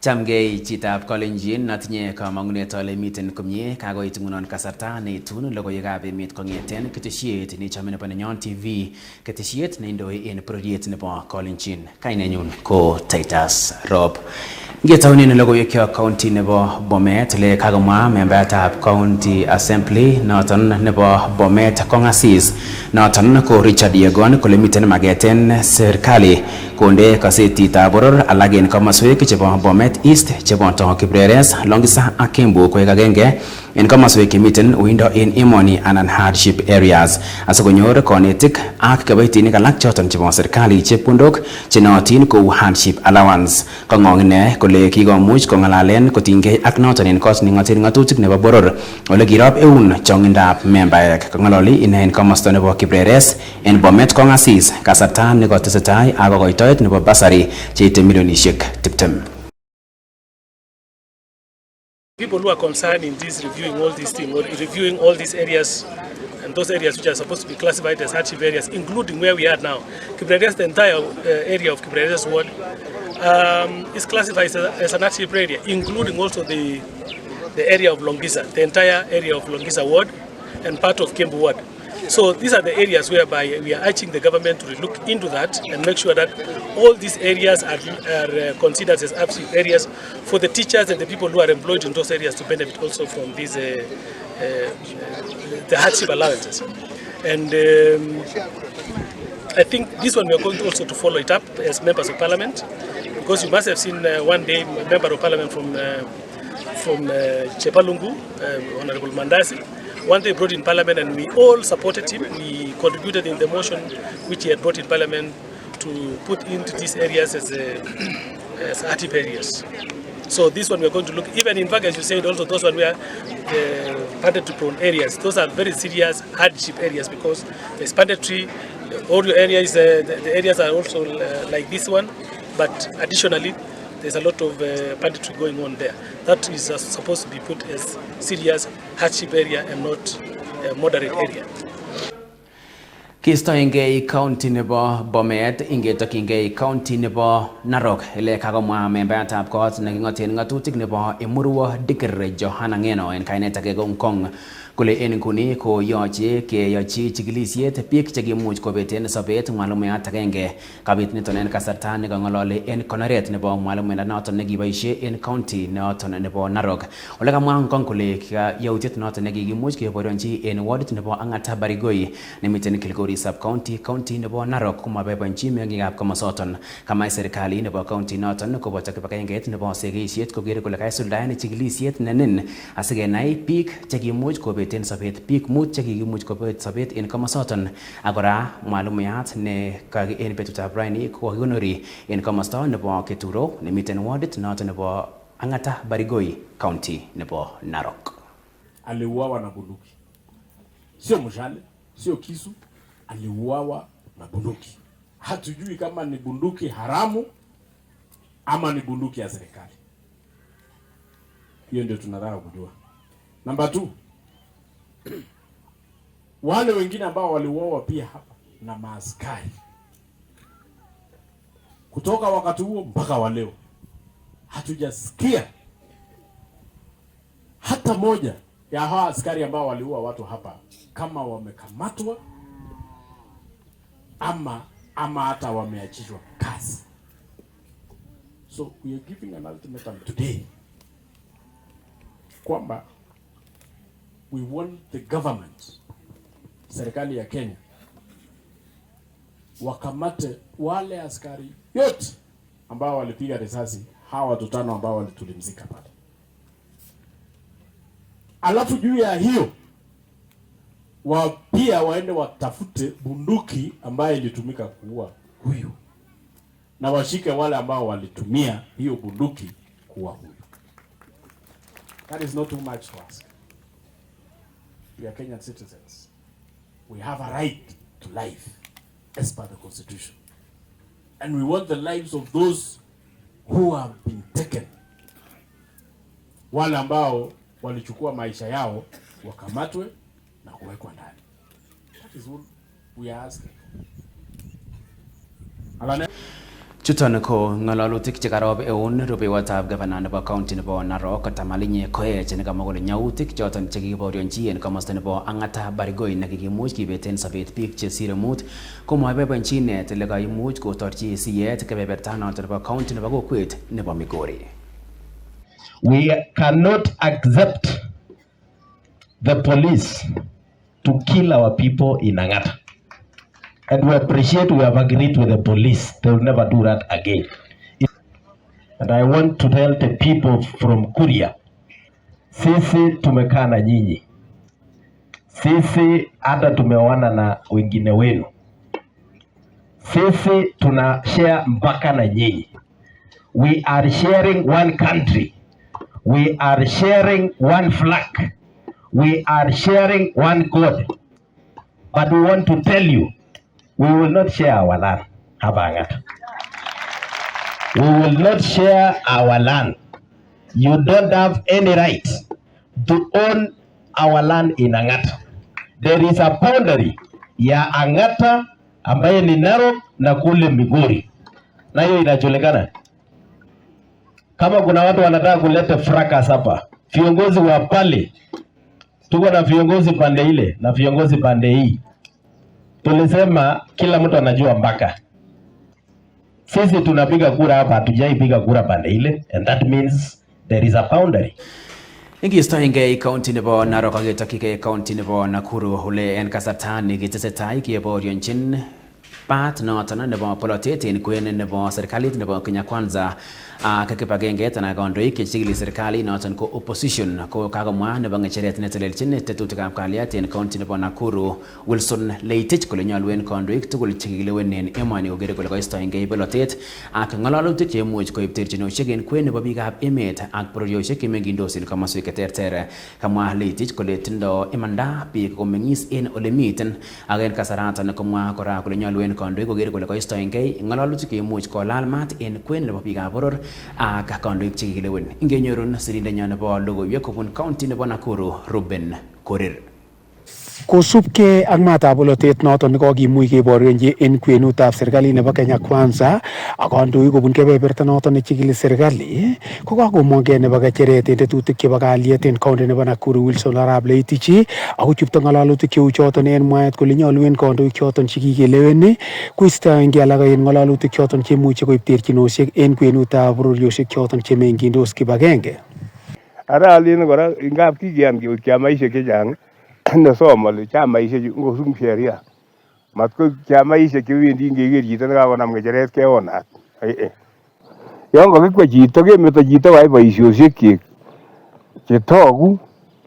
Chamgei chitab Kalenjin natinye kamangunet ale miten komie kakoit ngunon kasarta neitun logoiwekab emet kong'eten ketesiet nechome nebo Nenyon TV, ketesiet neindoi en bororiet nebo Kalenjin. Kainenyun ko TITUS ROP. Ngetaunen logoiwekyok county nebo Bomet le kakomwa membayatab county assembly noton nebo Bomet kong'asis noton ko Richard Yegon kole miten mageten serikali konde kasetitab boror alak en komaswek chebo Bomet East cheboto Kibreres, Longisa ak Kembu koek agenge en komaswek chemiten uindo en emoni anan hardship areas asikonyor konetik ak kiboitinik alak choton chebo serikali chepkondok chenootin kou hardship allowance. Kong'ong ine kole kikomuch kong'alalen kotinygei ak noton en kot neng'oten ng'atutik nebo boror ole kirob eun chong'indab membaek. Kong'ololi ine en komosta nebo Kibreres en Bomet kong'asis kasarta nekotesetai ak kokoitoet nebo basari cheite milionishek 20. People who are concerned in this reviewing all these things, or reviewing all these areas, and those areas which are supposed to be classified as hardship areas, including where we are now. Kibreres, the entire area of Kibreres ward is classified as an hardship area, including also the area of Longisa, the entire area of Longisa ward and part of Kembu ward. So these are the areas whereby we are urging the government to look into that and make sure that all these areas are considered as hardship areas for the teachers and the people who are employed in those areas to benefit also from these the hardship allowances. And I think this one we are going to also to follow it up as members of parliament, because you must have seen one day a member of parliament from Chepalungu, Honorable Mandasi. One day brought in parliament and we all supported him. We contributed in the motion which he had brought in parliament to put into these areas as hardship areas. So this one we are going to look, even in fact as you said also those one were banditry prone areas. Those are very serious hardship areas because there's banditry, all the areas, the areas are also like this one, but additionally there's a lot of banditry going on there. That is supposed to be put as serious hardship area and not a moderate area. Kistoengei county nebo Bomet ingetokyingei county nebo Narok ele kakomwa membayatab kot neking'oten ng'atutik nebo Emurua Dikir Johana Ngeno en kainet age Kong kole en nguni ko yoche keyochi chikilisiet biik chekimuch kobeten sobet mwalimuat agenge kabit niton en kasarta nekang'ololi en konoret nebo mwalimuindet noton nekiboisie en county noton nebo Narok. Ole kamwa Kong kole yautiet noton nekikimuch keborionchi en wardit nebo Ang'ata Barigoi nemiten Kilgori sub-county county nebo Narok komaboiboenchi meng'ikab komosoton. Kamai serikali nebo county noton koboto kibagengeit nebo segeisiet koker kole kaisuldaen chikilisiet nenin asikenai biik chekimuch kobeten sobet biik mut chekikimuch kobet sobet en komosoton ak kora mwalimuat ne en betutab raini kokakikonori en komosto nebo Keturo nemiten wardit noton nebo Ang'ata Barigoi county nebo Narok. Aliuawa na bunduki, sio mshale, sio kisu, aliuawa na bunduki. Hatujui kama ni bunduki haramu ama ni bunduki ya serikali. Hiyo ndio tunataka kujua. Namba 2, wale wengine ambao waliuawa pia hapa na maaskari kutoka wakati huo mpaka wa leo hatujasikia hata moja ya hawa askari ambao waliua watu hapa kama wamekamatwa ama hata wameachishwa kazi. So we are giving an ultimatum today kwamba we want the government, serikali ya Kenya, wakamate wale askari yote ambao walipiga risasi hawa watu 5 ambao walitulimzika pale. Alafu juu ya hiyo pia waende watafute bunduki ambayo ilitumika kuua huyu na washike wale ambao walitumia hiyo bunduki kuua huyu. That is not too much to ask. We are Kenyan citizens. We have a right to life as per the Constitution. And we want the lives of those who have been taken. Wale ambao walichukua maisha yao wakamatwe na kuwekwa ndani. That is what we are asking. Chuton ko ngalalutik che karob eun rubewatab gavana nebo county nebo Narok Kotamalinye Koech nekamwa kole nyautik choton che kikiborionchi en komosta nebo Ang'ata Barigoi nekikimuch kibeten sobet biik chesire mut komoboiboenchi inet ile kaimuch kotorchi siyet kebeberta noton nebo county nebo kokwet nebo Migori. We cannot accept the police to kill our people in Ang'ata. And we appreciate we have agreed with the police. They will never do that again. And I want to tell the people from Kuria, sisi tumekaa na nyinyi. Sisi hata tumeoana na wengine wenu. Sisi tuna share mpaka na nyinyi. We are sharing one country. We are sharing one flag. We are sharing one God. But we want to tell you, we will not share our land. We will not share our land. You don't have any right to own our land in Ang'ata. There is a boundary ya Ang'ata ambaye ni Narok na kule Migori. Na hiyo inajulikana. Kama kuna watu wanataka kuleta fracas hapa, viongozi wa pale, tuko na viongozi pande ile na viongozi pande hii. Tulisema kila mtu anajua mpaka. Sisi tunapiga kura hapa, hatujaipiga kura pande ile, and that means there is a boundary. Ingistoenge county nebo Narok aketokige county nebo Nakuru ole en kasarta nekitesetai keborionchin pat noton nebo polotet en kwen nebo serikalit nebo Kenya Kwanza ak kibagengeit anan kandoik chechigili serikali noton ko opposition ko kakomwa nebo ng'echeret netelelchin tetutikab kalyet en county nebo Nakuru Wilson Leitich kole nyolu en kandoik tugul chekikilewen en emoni kokere kole koistoengei polotet ak ng'alalutik cheimuch koib terchinosiek en kwen nebo biikab emet ak bororiosiek chemengindos en komoswek cheterter. Kamwa Leitich kole tindo imanda biik komeng'is en ole miten ak en kasaratan komwa kora kole nyolu en kandoik kokere kole koistoengei ng'alalutik cheimuch kolal maat en kwen nebo biikab boror ak kandoik chekikilewen. Ingenyorun sirindenyo nebo logoiwek kobun county nebo Nakuru Ruben Korir. Kosubkei ak maatab polotet noton nekokimuch keborionji en kwenutab serikali nebo Kenya Kwanza ak kandoik kobun kebeberta noton nechigili serikali ko kakomongei nebo kecheret en tetutik chebo kalyet en county nebo Nakuru Wilson Arap Leitich ako chupto ng'alalutik cheu choton en mwaet kole nyolu en kandoik choton chekikelewen koistoengei alak en ng'alalutik choton cheimuche koib terchinosiek en kwenutab bororiosiek choton chemengindos kibagenge. Ara alin kora ingap kikiyan chamaisiek chechang nesomoli chamaisiek ngosum sheria matko chamaisiek chewendi ngeker chito nekakonam ngecheret keonat. Yon kakikwe chito kemeto chito koyai boisiosiek chetogu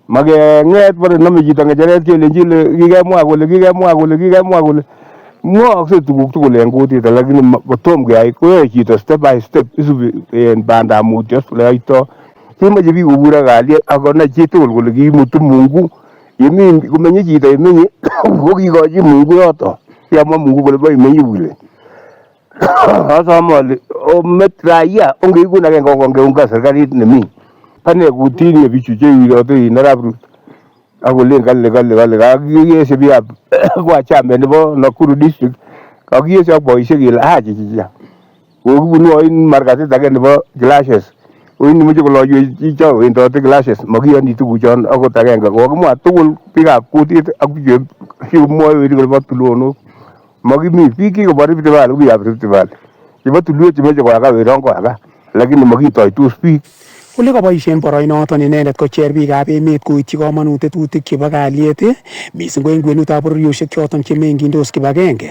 makeng'et bore nome chito ngecheret kelenji kikemwa kole mwaakse tuguk tugul en kutit lakini kotom keyai koyoe chito step by step isubi en bandab mutyo leyoito. Kimache biik kobur ak kalyet akonai chitugul kole kimutu Mungu yemi komenye chito yemenye kokikochi Mungu yoto. Kiamwa Mungu kole boimenye kule. Asome ale omet raia ongeikun agenge kongeungan serikalit nemi. Ane kutinye bichu chewirote in Arap Ruto akolen kale kakiyeshe biikab kwa chama nebo Nakuru district kakiyeshe ak boisiek kele achi chicha. Kokibunu oin markatit age nebo clashes. Oin meche kolochwech chicho wendote clashes makiyoni tuguchon akot agenge kokimwa tugul biikab kutit ak bichu chemwoe weri kole bo tulonok. Makimi biik kikobor Rift Valley biikab Rift Valley chebo tulwet chemeche koyaga weron koyaga lakini makitoitos biik. Ole kaboisien boroinoton inendet kocher biikab emet koityi komonut tetutik chebo kalyet mising ko en kwenutab bororiosiek choton chemengindos kibagenge.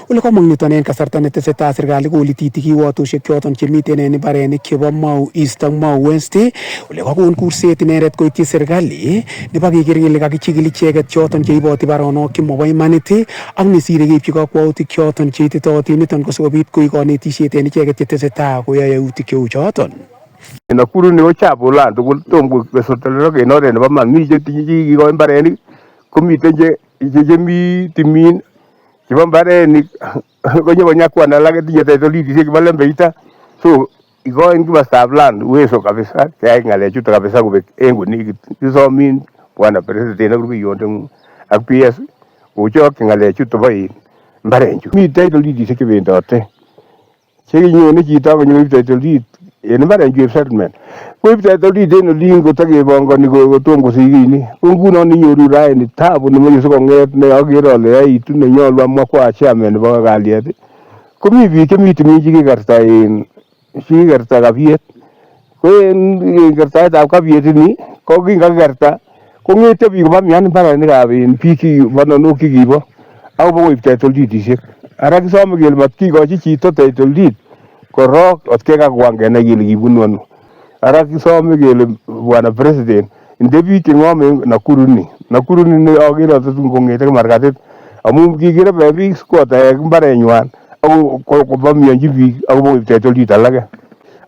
Ole komong niton en kasarta netesetai serikali kolititi kiwotosiek choton chemiten en mbarenik chebo Mau East ak Mau West ole kakon kurset inendet koityi serikali nebo keker kele kakichikil icheket choton cheiboti baronok chemobo imanit ak nesire keipchi kakwautik choton cheititootin niton ko sikobit koik konetisiet en icheket chetesetai koyoe yautik cheu choton. Nakuru ni ko chapu land tugul tom kosotelero en oret nebo man mi chetinye kikoi mbarenik komiten chemi timin chebo mbarenik konyokonyakwan alak tinye titolitisiek chebo lembeita so ikoin kimostab land uwezo kabisa keyai ng'alechuto kabisa kobek en konekit. Kisomin bwana president ak rubeiwondeng'ung ak PS kochokyi ng'alechuto bo mbarenchu. Mi titolitisiek chebendote chekinyone chito konyoib title deed en mbarenyu settlement koib title deed en olin kotakebongoni kotom kosich kini ko ngunon inyoru raini tabu nemoche sikong'et ne akere ale yaitu nenyolu amwa kwa chairman nebo kalyet komi biik chemi timin chekikerta kabiet ko en kertaetab kabiet ini ko kinkakikerta kong'ete biik kopamian mbarenikab biik bananok chekibo akobo koib title deedishek ara kisome kele matkikochi chito title deed korok otkekakwan kenai kele kibunu ano ara kisome kele bwana president inde biik cheng'ome Nakuru ni akere tatun kong'ete markatit amu kikirebe biik sikotaek mbarenywan ako kopamionchi biik akobo koib title deed alake.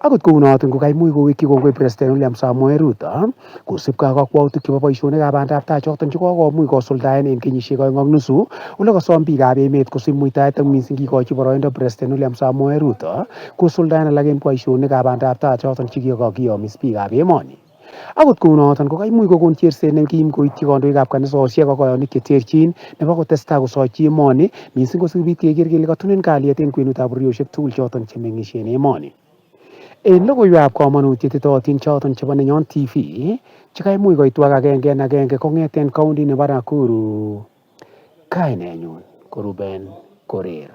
Akot kounoton ko kaimuch kowekyi kongoi President William Samoei Ruto kosubkei ak kakwautik chebo boisionikab bandab tai choton chekokomuch kosuldaen en kenyisiek 2.5 ole kosom biikab emet kosib muitaet ak missing kikochi boroindo President William Samoei Ruto kosuldaen alak en boisionikab bandab tai choton chekiyomis biikab emoni. Akot kounoton ko kaimuch kokon cherset nekim koityi kandoikab kanisosiek ak koyonik cheterchin nebo kotestai kosochi emoni missing kosibit keker kele katunen kalyet en kwenutab bororiosiek tugul choton chemeng'ishe en emoni. En logoiwekab komonut chetitotin choton chebo Nenyon TV chekaimuch koitu ak agenge en agenge kong'eten county nebo Nakuru, kainenyun ko Ruben Korir.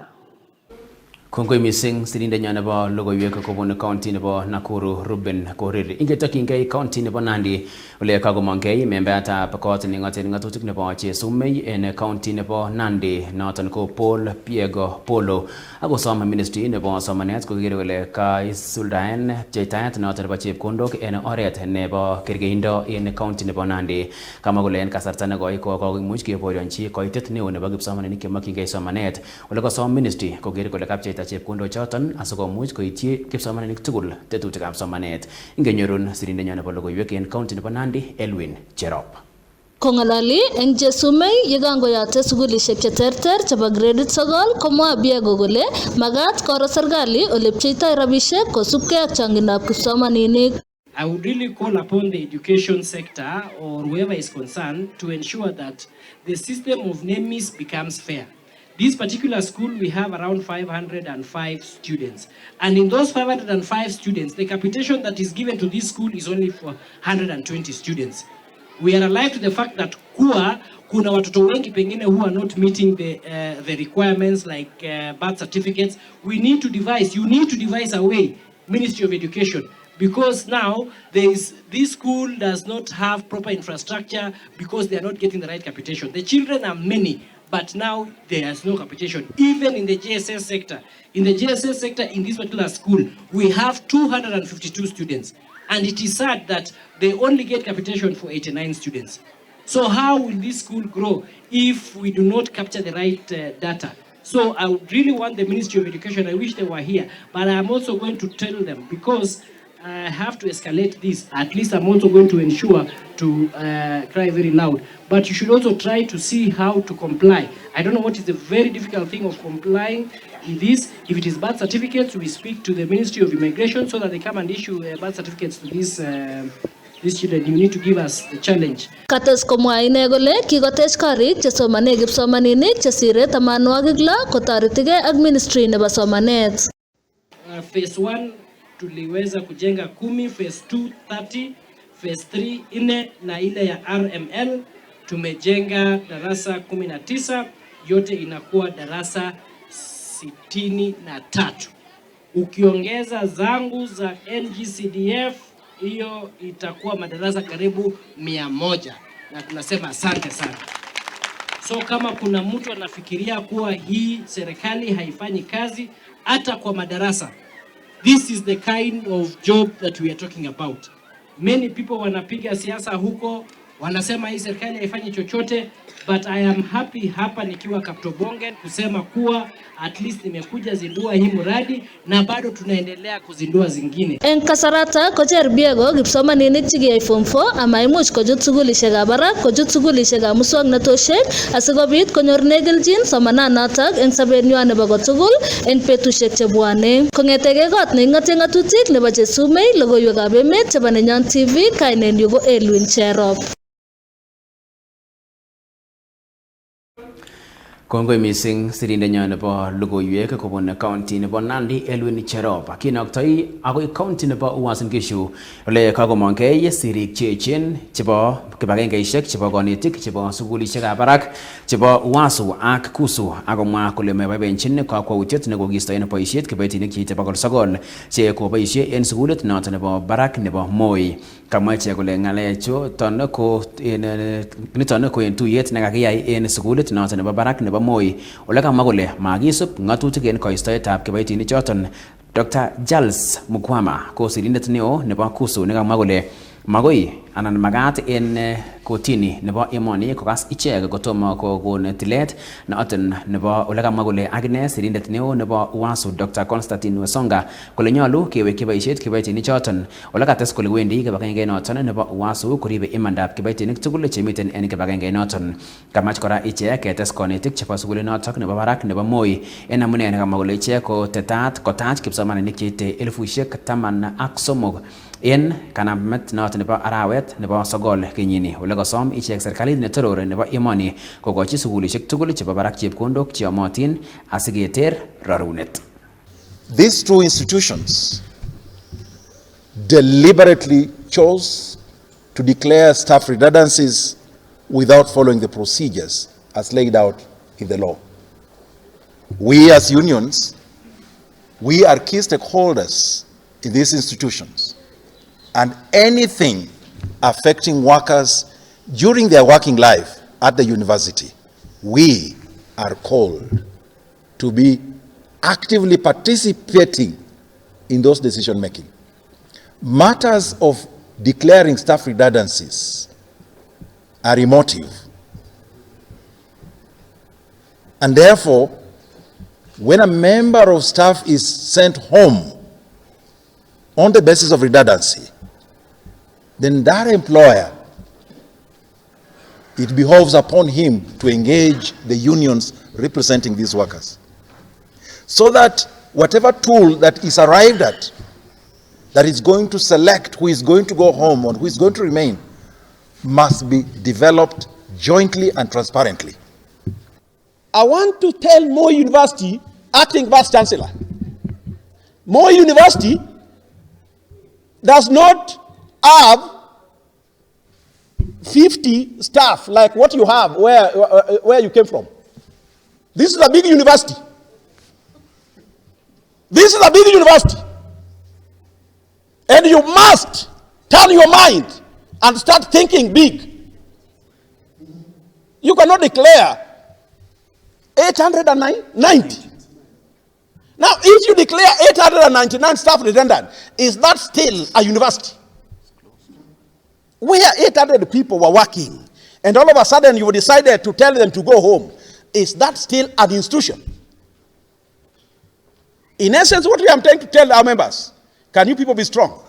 Kongoi missing sirindenyo nebo logoiwek kobun county nebo Nakuru Ruben Korir. Ingetokyingei county nebo Nandi ole kagomongei membeatab kot neng'oten ng'atutik nebo Chesumei en county nebo Nandi noton ko Paul Piego Polo akosom ministry nebo somanet koker kole kaisuldaen pcheitaet noton nebo chepkondok en oret nebo kergeindo en county nebo Nandi. Kamwa kole en kasarta nekoi kokimuch keborionchi koitet neo nebo kipsomaninik chemokyingei somanet ole kosom ministry koker kole kapcheita chepkondok choton asikomuch koityi kipsomaninik tugul tetutikab somanet. Ingenyorun sirindenyo nebo logoiwek en county nebo Nandi, Elwin Cherop. Kong'alali eng Chesumei yekangoyote sukulishek cheterter chebo gradit 9 komwa Biego kole magat koro serikali ole pcheitoi rabishek kosubkei ak changindab kipsomaninik. I would really call upon the education sector or whoever is concerned to ensure that the system of NEMIS becomes fair. This particular school, we have around 505 students. And in those 505 students, the capitation that is given to this school is only for 120 students. We are alive to the fact that kuna watoto wengi pengine who are not meeting the requirements like birth certificates. You need to devise a way, Ministry of Education, because now this school does not have proper infrastructure because they are not getting the right capitation. The children are many, but now there is no capitation. Even in the JSS sector, in this particular school, we have 252 students. And it is sad that they only get capitation for 89 students. So how will this school grow if we do not capture the right data? So I would really want the Ministry of Education, I wish they were here, but I'm also going to tell them, because I have to escalate this, at least I'm also going to ensure to cry very loud. But you should also try to see how to comply. I don't know what is the very difficult thing of complying with this. If it is birth certificates, we speak to the Ministry of Immigration so that they come and issue birth certificates to these children. You need to give us the challenge. Kates komwa ine kole kikotech korik chesomane kipsomaninik chesire 86 kotoretigei ak ministry nebo somanet. Phase 1 tuliweza kujenga 10, phase 2 30, phase 3 4 na ile ya RML tumejenga darasa 19, yote inakuwa darasa 63. Ukiongeza zangu za NGCDF, hiyo itakuwa madarasa karibu 100, na tunasema asante sana. So kama kuna mtu anafikiria kuwa hii serikali haifanyi kazi hata kwa madarasa, this is the kind of job that we are talking about. Many people wanapiga siasa huko, wanasema hii serikali haifanyi chochote, but I am happy hapa nikiwa Kaptobongen kusema kuwa at least nimekuja zindua hii mradi na bado tunaendelea kuzindua zingine. En kasarata kocher Biego kipsomaninik chekiyai form 4 amaimuch kochut sukulishekab barak, kochut sukulishekab muswoknatoshek asikobit konyorune kelchin somananotok en sobenywan nebo kotugul en betusiek chebwone. Kong'etegei kot neing'ote ng'atutik nebo Chesumei, logoiwekab emet chebo Nenyon TV, kainenyu ko Elwin Cherop. Kongoi mising sirindenyo nebo logoiwek kobun county nebo Nandi Elwin Cherop. Kinoktoi agoi county nebo Uasin Gishu ole kagomongei sirik cheechen chebo kibagengeishek chebo konetik chebo sugulishekab barak chebo Uasu ak Kusu agomwa kole meboiboenjin kakwautiet nekokiistoen boisiet kibaitinik cheite 900 che koboisie en sugulit noton nebo barak nebo Moi. Kamwa ichek kole ng'alechu niton ko en tuyet nekakiyai en sugulit noton nebo barak nebo Moi ole kamwa kole makisub ng'atutik en koistoetab kibaitinik choton. Dr. Charles Mukwama ko sirindet neo nebo Kusu nekamwa kole magoi anan magat en kotini nebo emoni kokas ichek kotomo kokon tilet noton nebo ole kamwa kole akine sirindet neo nebo Uasu Dr. Constantine Wesonga kole nyolu kewekyi boisiet kibaitinik choton. Ole kates kole wendi kibagenge noton nebo Uasu koribe imandab kibaitinik tugul chemiten en kibagenge noton. Kamach kora ichek ketes konetik chebo sugulit noton nebo barak nebo Moi en amune nekamwa kole ichek kotach kipsomaninik cheite 13,000 en kanamet noton nebo arawet nebo sogol kenyini ole kosom ichek serikalit netoror nebo emoni kokochi sugulishek tugul chebo barak chepkondok cheyomotin asiketer rarunet. These two institutions deliberately chose to declare staff redundancies without following the procedures as laid out in the law. We as unions, we are key stakeholders in these institutions. And anything affecting workers during their working life at the university, we are called to be actively participating in those decision making. Matters of declaring staff redundancies are emotive. And therefore, when a member of staff is sent home on the basis of redundancy, then that employer, it behoves upon him to engage the unions representing these workers, so that whatever tool that is arrived at, that is going to select who is going to go home or who is going to remain, must be developed jointly and transparently. I want to tell Moi University, acting Vice Chancellor, Moi University does not have 50 staff like what you have where you came from. This is a big university. This is a big university. And you must turn your mind and start thinking big. You cannot declare 890. Now, if you declare 899 staff redundant, is that still a university? Where 800 people were working, and all of a sudden you decided to tell them to go home, is that still an institution? In essence, what we are trying to tell our members, can you people be strong?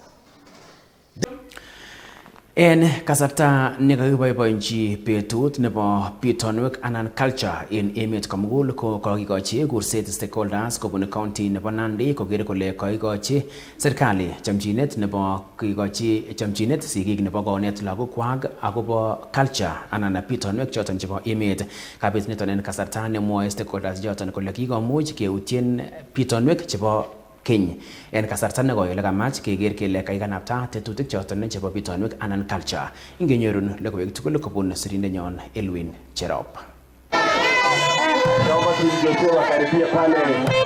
En kasarta nekakiboiboenchi betut nebo pitonwek anan culture en emet komugul ko kakikochi kurset stakeholders kobun county nebo Nandi koker kole kakikochi serikali chamchinet nebo kikochi chamchinet sigik nebo konet lagokwak akobo culture anan pitonwek choton chebo emet. Kabit niton en kasarta nemwoe stakeholders choton kole kikomuch keutien pitonwek chebo Keny en kasarta nekoi ole kamach keker kele kaikanapta tetutik choton chebo pitonwek anan culture. Ingenyorun logoiwek tugul kobun sirindenyon Elwin Cherop.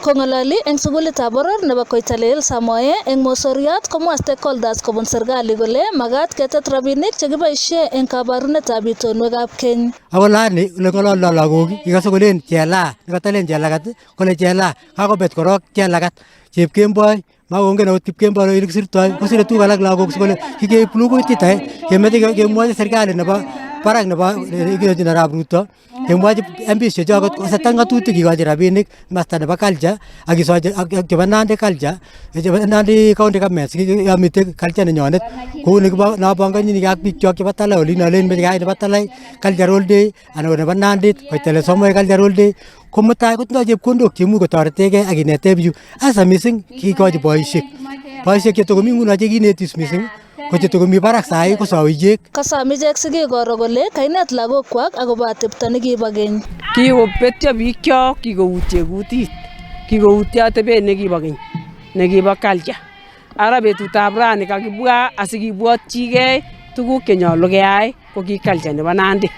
Kong'ololi eng sugulitab boror nebo Koitalel Samoe eng Mosoriot komwa stakeholders kobun serikali kole magat ketet rabinik chekiboisie eng kabarunetab pitonwekab keny. Ako lani ole ng'ololdo lagok ikase kolen chela nekatalen chelagat kole chela kakobet korok chelagat chepkemboi makongen akot kipkemboi ole kisirtoi kosire tuguk alak lagok sikole kikeib lukuitit kemeche kemwochi serikali nebo barak nebo ikochin arap Ruto kemwochi MPs chechoket koseta ng'atutik kikochi rabinik masta nebo culture ak kisochi ak chebo Nandi culture chebo Nandi county government yomite culture nenyonet kou nabongonyini ak bikyok chebo Talai olin olen meche keyai nebo Talai cultural day anan nebo Nandit Koitalel Samoe cultural day ko mutai kotindoi chepkondok cheimuch kotoretegei ak kinete bichu asa missing kikochi boisiek boisiek chetokomi nguno chekinetis mising ko chetokomi barak sai ko sawichek. Kasam ichek sigik koro kole kainet lagokwak akobo atepto nekibo keny. Kikobetyo bikyok, kikoutye kutit, kikoutyo atebet nekibo keny, nekibo culture. Ara betutab rani kakibwa asikibwotchigei tuguk chenyolu keyai ko ki culture nebo Nandi.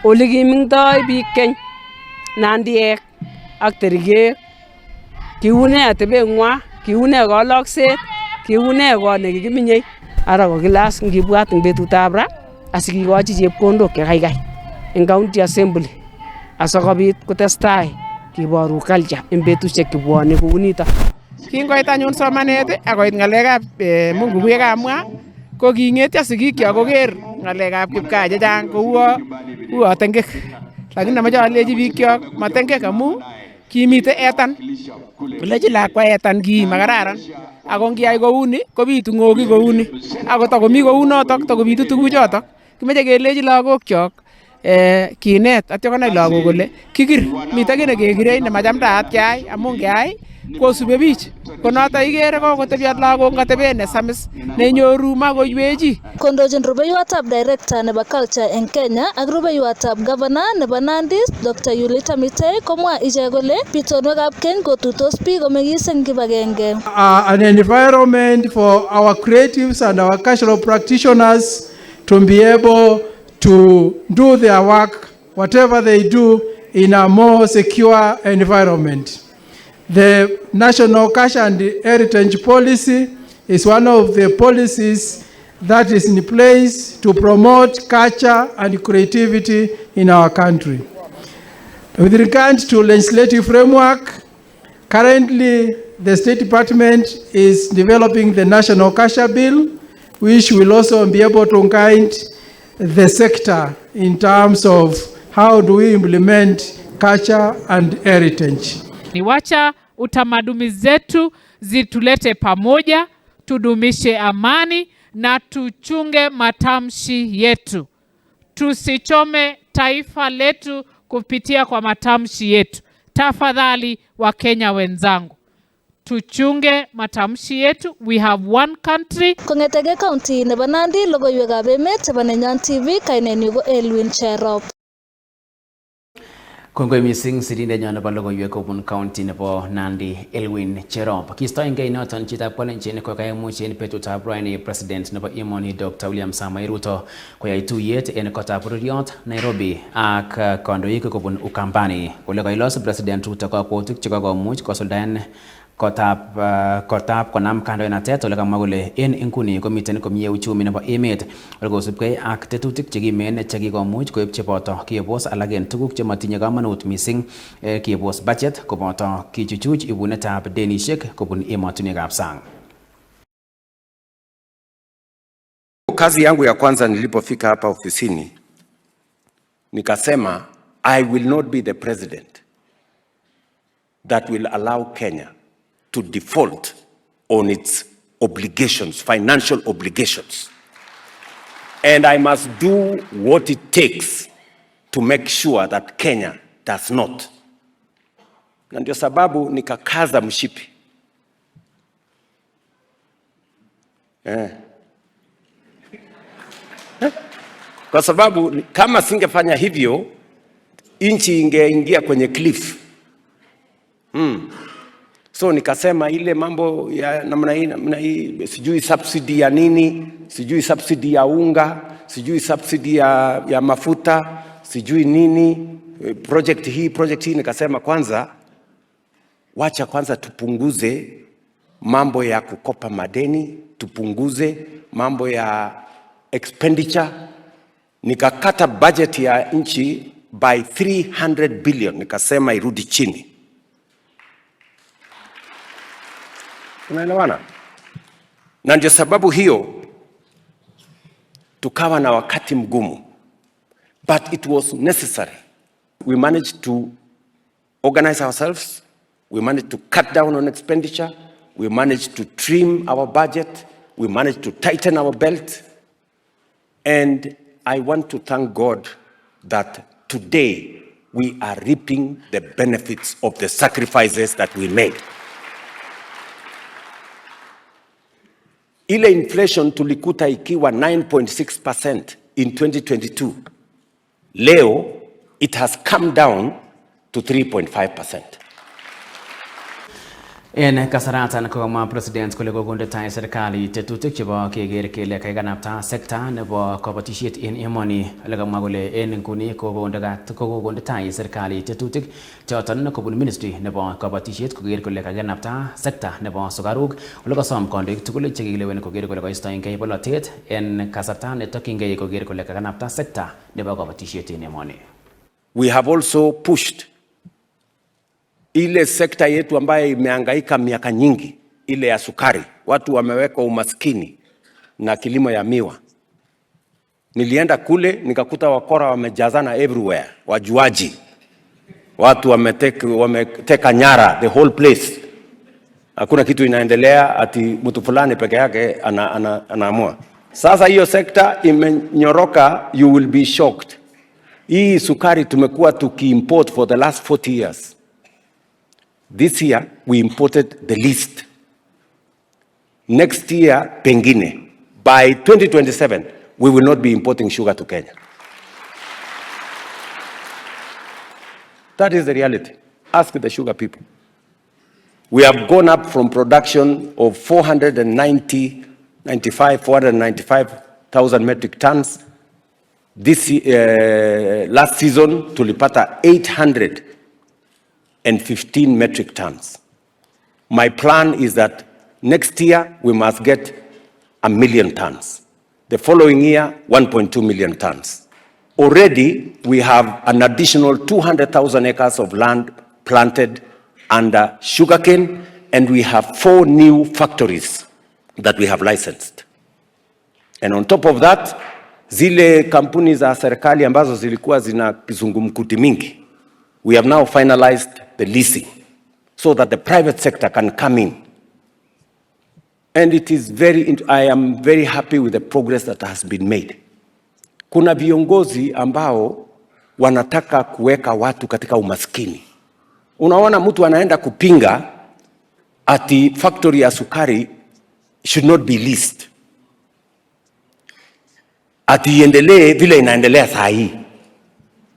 Ole kimingtoi biik keny, Nandiek ak terigek, kiune atebeng'wa, kiune kalokset, kiune kot nekikiminye. Ara kokilas ngibwat eng betutab ra asikikochi chepkondok chekaikai eng county assembly asakobit kotestai kiboru culture eng betusiek chebwone kou nito. Kingoit anyun somanet akoit ng'alekab Mungu kamwa ko kingetyo sigikyok koker ng'alekab kipkaa chechang kou tengek. Lakini amache alechi bikyok matengek amu kimite etan. Lechi lakwa etan ki makararan. Ako ngiyai kouni kobitu ng'oki kouni. Ako takomi kounotok takobitu tuguchotok. Kimeche kelechi lagokyok kinet atyo konai lagok kole kikir mite kii nekekire nemachamdaat keyai amu ngeyai kosube bich. Konoto ikere kokotebiot lagok ngatebet nesamis nenyoru makoywechi. Kondochin rubeiwotab director nebo culture eng Kenya ak rubeiwotab governor nebo Nandi Dr. Yulita Mitei komwa ichek kole pitonwekab keny kotuitos biik komeng'is eng kibagenge. An environment for our creatives and our cultural practitioners to be able to do their work, whatever they do, in a more secure environment. The National Culture and Heritage Policy is one of the policies that is in place to promote culture and creativity in our country. With regard to legislative framework, currently the State Department is developing the National Culture Bill, which will also be able to guide the sector in terms of how do we implement culture and heritage. Wacha utamaduni zetu zitulete pamoja, tudumishe amani na tuchunge matamshi yetu. Tusichome taifa letu kupitia kwa matamshi yetu. Tafadhali wa Kenya wenzangu, tuchunge matamshi yetu. We have one country. Kongetege county nebo Nandi, logoiwekab emet chebo Nenyon TV, kainenyu ko Elwin Cherop. Kongoi mising sirindenyon nebo logoiwek kobun county nebo Nandi Elwin Cherop. Kistoengei noton chitab Kalenjin kokaimuch en betutab rani president nebo emoni Dr. William Samoei Ruto koyai tuyet en kotab bororiot Nairobi ak kandoik kobun Ukambani. Kole kailos president Ruto kakwautik chekakomuch kosuldaen kotab konam kandoinatet ole kamwa kole en inguni komiten komie uchumi nebo emet ole kosubgei ak tetutik chekimen chekikomuch koib cheboto kebos alak en tuguk chematinye kamanut mising kebos budget koboto kichuchuch ibunetab denishek kobun emotinwekab sang. Kazi yangu ya kwanza nilipofika hapa ofisini nikasema I will not be the president that will allow Kenya to default on its obligations, financial obligations. And I must do what it takes to make sure that Kenya does not. Na ndio sababu nikakaza mshipi. Kwa sababu kama singefanya hivyo, nchi ingeingia kwenye cliff. So nikasema ile mambo ya namna hii, sijui subsidy ya nini, sijui subsidy ya unga, sijui subsidy ya mafuta, sijui nini, project hii, nikasema kwanza wacha kwanza tupunguze mambo ya kukopa madeni, tupunguze mambo ya expenditure. Nikakata budget ya nchi by 300 billion, nikasema irudi chini. Unaelewana? Na ndio sababu hiyo tukawa na wakati mgumu, but it was necessary. We managed to organize ourselves, we managed to cut down on expenditure, we managed to trim our budget, we managed to tighten our belt, and I want to thank God that today we are reaping the benefits of the sacrifices that we made. Ile inflation tulikuta ikiwa 9.6% in 2022. Leo it has come down to 3.5%. En kasaratan komwa president kole kokonde tai serikali tetutik chebo keker kele kaikanapta sekta nebo kabatisiet en emoni. Ole kamwa kole en nguni kokonde tai serikali tetutik choton kobun ministry nebo kabatisiet koker kole kaikanapta sekta nebo sukaruk. Ole kasom kandoik tugul chekilewen koker kole koistoengei bolotet en kasarta netokyingei koker kole kaikanapta sekta nebo kabatisiet en emoni. We have also pushed ile sekta yetu ambayo imehangaika miaka nyingi, ile ya sukari. Watu wamewekwa umaskini na kilimo ya miwa. Nilienda kule nikakuta wakora wamejazana everywhere, wajuaji. Watu wameteka nyara the whole place. Hakuna kitu inaendelea, ati mtu fulani peke yake anaamua. Sasa hiyo sekta imenyoroka, you will be shocked. Hii sukari tumekuwa tukiimport for the last 40 years. This year, we imported the least. Next year, pengine. By 2027, we will not be importing sugar to Kenya. That is the reality. Ask the sugar people. We have gone up from production of 495,000 metric tons. This last season, tulipata 815 metric tons. My plan is that next year we must get 1 million tons. The following year, 1.2 million tons. Already, we have an additional 200,000 acres of land planted under sugarcane, and we have 4 new factories that we have licensed. And on top of that, zile kampuni za serikali ambazo zilikuwa zina kizungumkuti mingi, we have now finalized the leasing so that the private sector can come in. And it is I am very happy with the progress that has been made. Kuna viongozi ambao wanataka kuweka watu katika umaskini. Unaona mtu anaenda kupinga ati factory ya sukari should not be leased. Ati iendelee vile inaendelea saa hii.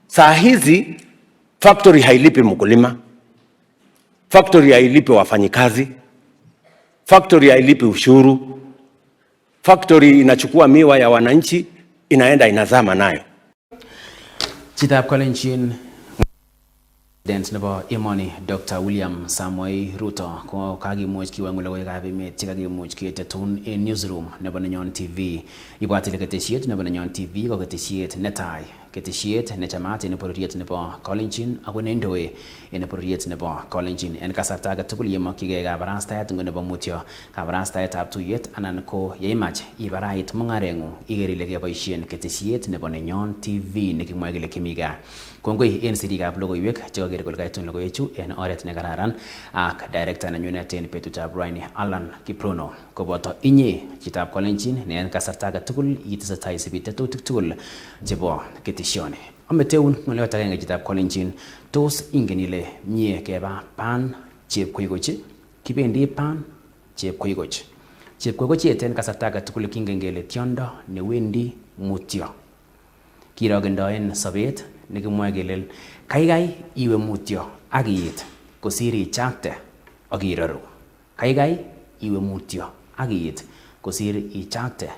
Saa hizi factory hailipi mkulima, factory hailipi wafanyikazi, factory hailipi ushuru, factory inachukua miwa ya wananchi inaenda inazama nayo. Chitab Kalenjin President nebo emoni Dr. William Samoei Ruto ko kakimuch kiwangu logoiwekab emet chekakimuch ketetun en newsroom nebo Nenyon TV. Ibwat ile ketesiet nebo Nenyon TV ko ketesiet netai, ketesiet nechamat en bororiet nebo Kalenjin ako neindoi en bororiet nebo Kalenjin. En kasarta age tugul yemokyigei kabarastaet nebo mutyo, kabarastaetab tuyet anan ko yeimach ibarait mung'areng'ung iker ile keboisien ketesiet nebo Nenyon TV nekimwoe kele kimi gaa. Kongoi en sirikab logoiwek chekoker kole kaitun logoiwechu en oret nekararan ak director nenyunet en betutab raini Alan Kiprono koboto inye chitab Kalenjin ne en kasarta age tugul itesetai isibi tetutik tugul chebo ketesioni. Ameteun ng'olyot agenge chitab Kalenjin, tos ingen ile mie keba pan chepkoigoch? Kibendi pan chepkoigoch. Chepkoigochet en kasarta age tugul kingen kele tiondo newendi mutyo. Kirogendoen sobet nekimwoe kele kaikai iwe mutyo ak iit kosir ichakte ak iroru. Kaikai iwe mutyo ak iit kosir ichakte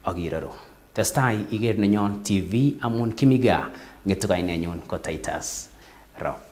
ak iroru. Testai iker Nenyon TV amun kimi gaa, ng'etu kainenyun ko TITUS ROP.